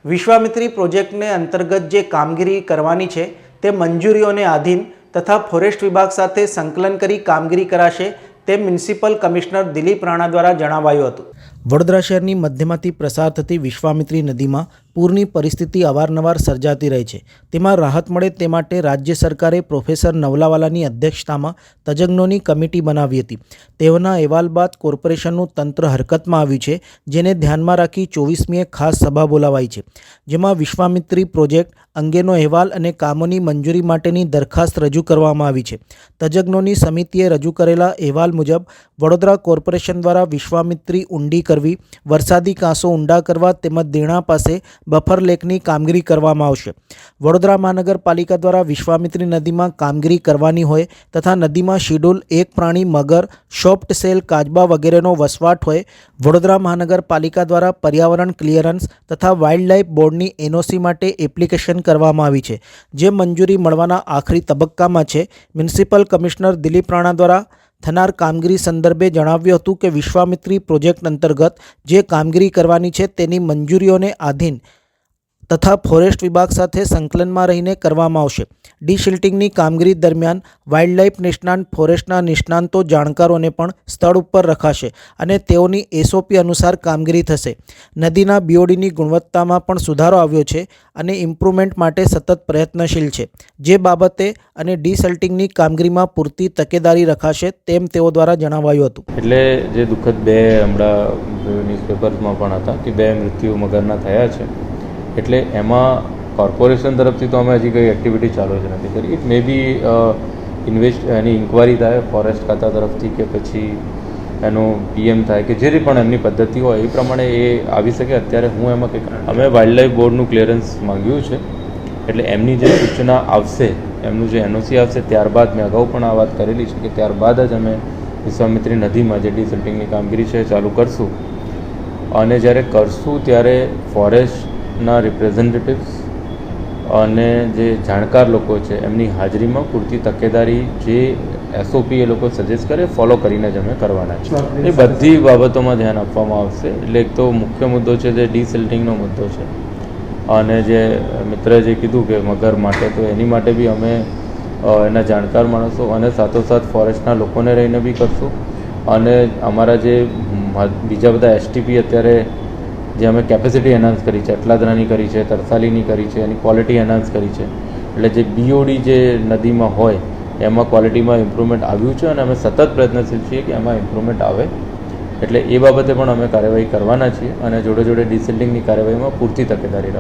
વિશ્વામિત્રી પ્રોજેક્ટને અંતર્ગત જે કામગીરી કરવાની છે તે મંજૂરીઓને આધીન તથા ફોરેસ્ટ વિભાગ સાથે સંકલન કરી કામગીરી કરાશે તેમ મ્યુનિસિપલ કમિશનર દિલીપ રાણા દ્વારા જણાવાયું હતું। વડોદરા શહેરની મધ્યમાંથી પ્રસાર થતી વિશ્વામિત્રી નદીમાં પૂરની પરિસ્થિતિ અવારનવાર સર્જાતી રહી છે। તેમાં રાહત મળે તે માટે રાજ્ય સરકારે પ્રોફેસર નવલાવાલાની અધ્યક્ષતામાં તજજ્ઞોની કમિટી બનાવી હતી। તેઓના અહેવાલ બાદ કોર્પોરેશનનું તંત્ર હરકતમાં આવ્યું છે, જેને ધ્યાનમાં રાખી 24મીએ ખાસ સભા બોલાવાઈ છે, જેમાં વિશ્વામિત્રી પ્રોજેક્ટ અંગેનો અહેવાલ અને કામોની મંજૂરી માટેની દરખાસ્ત રજૂ કરવામાં આવી છે। તજજ્ઞોની સમિતિએ રજૂ કરેલા અહેવાલ મુજબ વડોદરા કોર્પોરેશન દ્વારા વિશ્વામિત્રી ઊંડી કરવી, વરસાદી કાંસો ઊંડા કરવા તેમજ દેણા પાસે બફર લેકની કામગીરી કરવામાં આવશે। વડોદરા મહાનગરપાલિકા દ્વારા વિશ્વામિત્રી નદીમાં કામગીરી કરવાની હોય તથા નદીમાં શિડ્યુલ 1 પ્રાણી મગર, શોપ્ટ સેલ, કાચબા વગેરેનો વસવાટ હોય, વડોદરા મહાનગરપાલિકા દ્વારા પર્યાવરણ ક્લિયરન્સ તથા વાઇલ્ડલાઇફ બોર્ડની એનઓસી માટે એપ્લિકેશન કરવામાં આવી છે, જે મંજૂરી મળવાના આખરી તબક્કામાં છે। મ્યુનિસિપલ કમિશનર દિલીપ રાણા દ્વારા થનાર કામગીરી સંદર્ભે જણાવ્યું હતું કે વિશ્વામિત્રી પ્રોજેક્ટ અંતર્ગત જે કામગીરી કરવાની છે તેની મંજૂરીઓને આધીન તથા ફોરેસ્ટ વિભાગ સાથે સંકલનમાં રહીને કરવામાં આવશે। ડીસિલ્ટિંગની કામગીરી દરમિયાન વાઇલ્ડલાઇફ નિષ્ણાંત, ફોરેસ્ટના નિષ્ણાંતો, જાણકારોને પણ સ્થળ ઉપર રખાશે અને તેઓની એસઓપી અનુસાર કામગીરી થશે। નદીના બીઓડીની ગુણવત્તામાં પણ સુધારો આવ્યો છે અને ઇમ્પ્રુવમેન્ટ માટે સતત પ્રયત્નશીલ છે, જે બાબતે અને ડીસિલ્ટિંગની કામગીરીમાં પૂરતી તકેદારી રખાશે તેમ તેઓ દ્વારા જણાવાયું હતું। એટલે જે દુઃખદ બે હમણાં ન્યૂઝપેપર્સમાં પણ હતા કે 2 મૃત્યુ મગરના થયા છે, એટલે એમાં કોર્પોરેશન તરફથી તો અમે હજી કંઈ એક્ટિવિટી ચાલુ જ નથી કરી। It may be any inquiry થાય ફોરેસ્ટ ખાતા તરફથી કે પછી એનું પીએમ થાય કે જે પણ એમની પદ્ધતિ હોય એ પ્રમાણે એ આવી શકે। અત્યારે હું એમાં કંઈક અમે વાઇલ્ડલાઇફ બોર્ડનું ક્લિયરન્સ માંગ્યું છે, એટલે એમની જે સૂચના આવશે, એમનું જે એનઓસી આવશે ત્યારબાદ મેં અગાઉ પણ આ વાત કરેલી છે કે ત્યારબાદ જ અમે વિશ્વામિત્રી નદીમાં જે ડીસિલ્ટિંગની કામગીરી છે ચાલુ કરશું। અને જ્યારે કરશું ત્યારે ફોરેસ્ટના રિપ્રેઝેન્ટેટિવ્સ અને જે જાણકાર લોકો છે એમની હાજરીમાં પૂરતી તકેદારી જે એસઓપી એ લોકો સજેસ્ટ કરે ફોલો કરીને જ અમે કરવાના છે। એ બધી બાબતોમાં ધ્યાન આપવામાં આવશે। એટલે એક તો મુખ્ય મુદ્દો છે જે ડીસિલ્ટિંગનો મુદ્દો છે, અને જે મિત્રએ જે કીધું કે મગર માટે, તો એની માટે બી અમે એના જાણકાર માણસો અને સાથોસાથ ફોરેસ્ટના લોકોને રહીને બી કરશું। અને અમારા જે બીજા બધા એસટીપી અત્યારે જે અમે કેપેસિટી એન્હાન્સ કરી છે, અટલાદરાની કરી છે, તરસાલીની કરી છે, એની ક્વોલિટી એન્હાન્સ કરી છે, એટલે જે બીઓડી જે નદીમાં હોય એમાં ક્વોલિટીમાં ઇમ્પ્રુવમેન્ટ આવ્યું છે અને અમે સતત પ્રયત્નશીલ છીએ કે એમાં ઇમ્પ્રુવમેન્ટ આવે। એટલે એ બાબતે પણ અમે કાર્યવાહી કરવાના છીએ અને જોડે જોડે ડીસિલ્ટિંગની કાર્યવાહીમાં પૂરતી તકેદારી